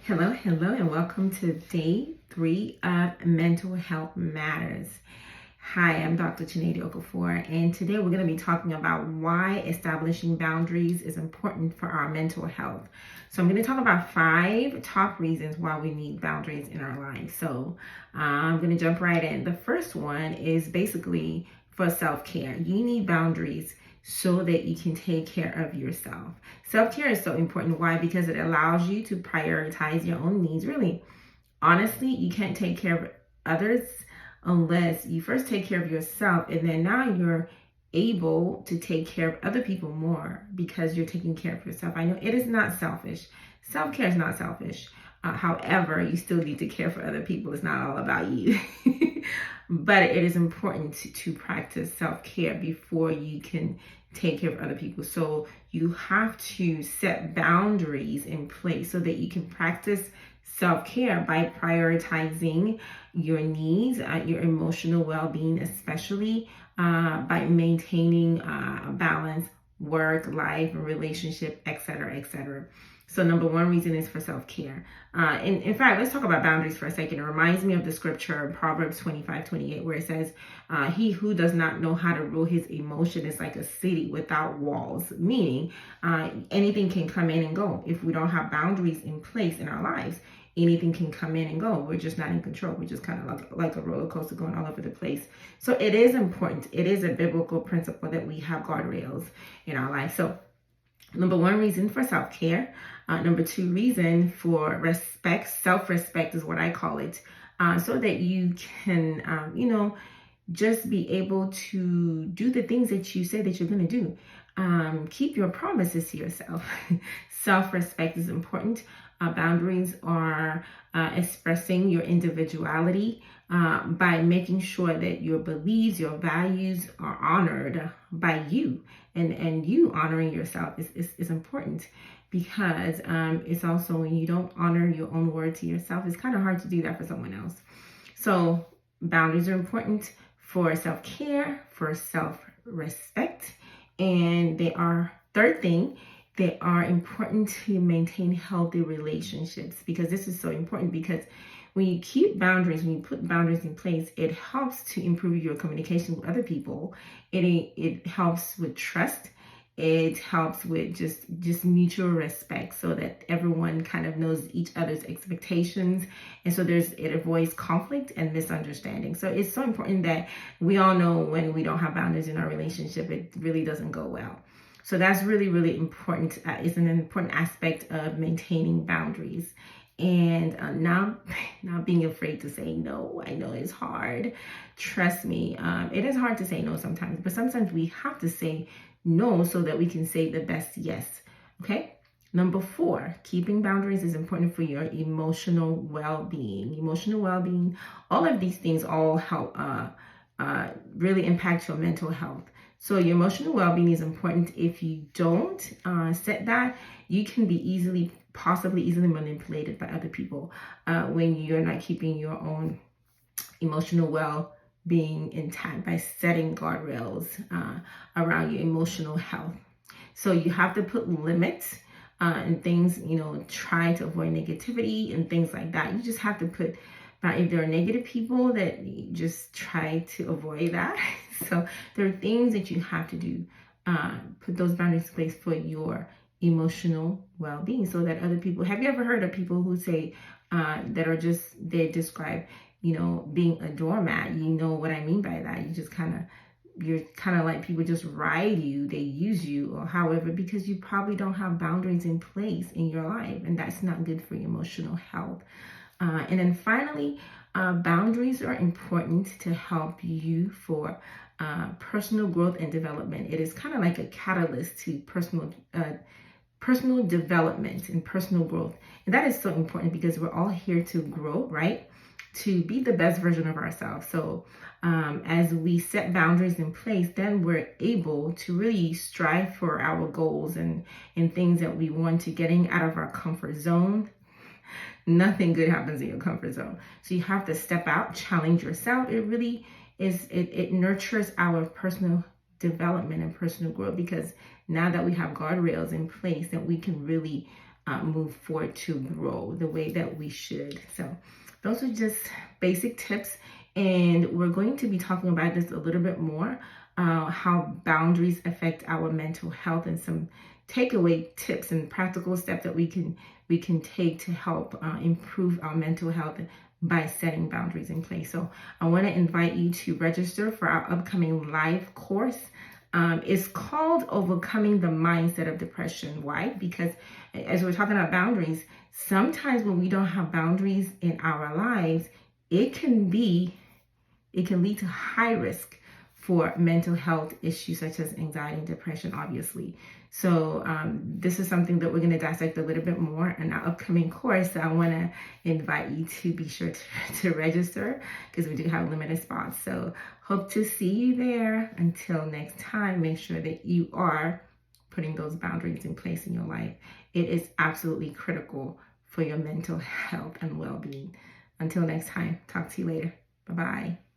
Hello, hello, and welcome to day 3 of Mental Health Matters. Hi, I'm Dr. Chinedi Okafor, and today we're going to be talking about why establishing boundaries is important for our mental health. So I'm going to talk about 5 top reasons why we need boundaries in our lives. So I'm going to jump right in. The first one is basically for self-care. You need boundaries so that you can take care of yourself. Self-care is so important. Why? Because it allows you to prioritize your own needs. Really, honestly, you can't take care of others unless you first take care of yourself, and then now you're able to take care of other people more because you're taking care of yourself. I know it is not selfish. Self-care is not selfish. However, you still need to care for other people. It's not all about you. But it is important to practice self-care before you can take care of other people. So you have to set boundaries in place so that you can practice self-care by prioritizing your needs, your emotional well-being, especially by maintaining a balance, work, life, relationship, etc., etc. So number one reason is for self-care. In fact, let's talk about boundaries for a second. It reminds me of the scripture, Proverbs 25:28, where it says, he who does not know how to rule his emotion is like a city without walls, meaning anything can come in and go. If we don't have boundaries in place in our lives, anything can come in and go. We're just not in control. We're just kind of like a roller coaster going all over the place. So it is important. It is a biblical principle that we have guardrails in our life. So number one reason for self-care. Number two reason for respect. Self-respect is what I call it. So that you can, just be able to do the things that you say that you're going to do. Keep your promises to yourself. Self-respect is important. Boundaries are expressing your individuality by making sure that your beliefs, your values are honored by you. And you honoring yourself is important, because it's also when you don't honor your own word to yourself, it's kind of hard to do that for someone else. So boundaries are important for self-care, for self-respect, and they are, third thing, they are important to maintain healthy relationships, because this is so important. Because when you keep boundaries, when you put boundaries in place, it helps to improve your communication with other people. It helps with trust. It helps with just mutual respect, so that everyone kind of knows each other's expectations, and so it avoids conflict and misunderstanding. So it's so important that we all know when we don't have boundaries in our relationship, it really doesn't go well. So that's really, really important. It's an important aspect of maintaining boundaries. And not being afraid to say no. I know it's hard. Trust me, it is hard to say no sometimes, but sometimes we have to say no so that we can say the best yes. Okay. Number 4, keeping boundaries is important for your emotional well-being. Emotional well-being, all of these things all help really impact your mental health. So your emotional well-being is important. If you don't set that, you can be possibly easily manipulated by other people when you're not keeping your own emotional well-being intact by setting guardrails around your emotional health. So you have to put limits and things, try to avoid negativity and things like that. You just have to put, if there are negative people, that you just try to avoid that. So there are things that you have to do, put those boundaries in place for your emotional well-being, so that other people, have you ever heard of people who say they describe, being a doormat? You know what I mean by that. You're kind of like, people just ride you, they use you, or however, because you probably don't have boundaries in place in your life, and that's not good for your emotional health. And then finally, boundaries are important to help you for personal growth and development. It is kind of like a catalyst to personal development and personal growth. And that is so important, because we're all here to grow, right? To be the best version of ourselves. So as we set boundaries in place, then we're able to really strive for our goals and things that we want to, getting out of our comfort zone. Nothing good happens in your comfort zone. So you have to step out, challenge yourself. It really is, it nurtures our personal development and personal growth, because now that we have guardrails in place, that we can really move forward to grow the way that we should. So those are just basic tips, and we're going to be talking about this a little bit more, how boundaries affect our mental health, and some takeaway tips and practical steps that we can take to help improve our mental health by setting boundaries in place. So I want to invite you to register for our upcoming live course. It's called Overcoming the Mindset of Depression. Why? Because as we're talking about boundaries, sometimes when we don't have boundaries in our lives, it can lead to high risk for mental health issues such as anxiety and depression, obviously. So this is something that we're going to dissect a little bit more in our upcoming course. So I want to invite you to be sure to register, because we do have limited spots. So hope to see you there. Until next time, make sure that you are putting those boundaries in place in your life. It is absolutely critical for your mental health and well-being. Until next time, talk to you later. Bye-bye.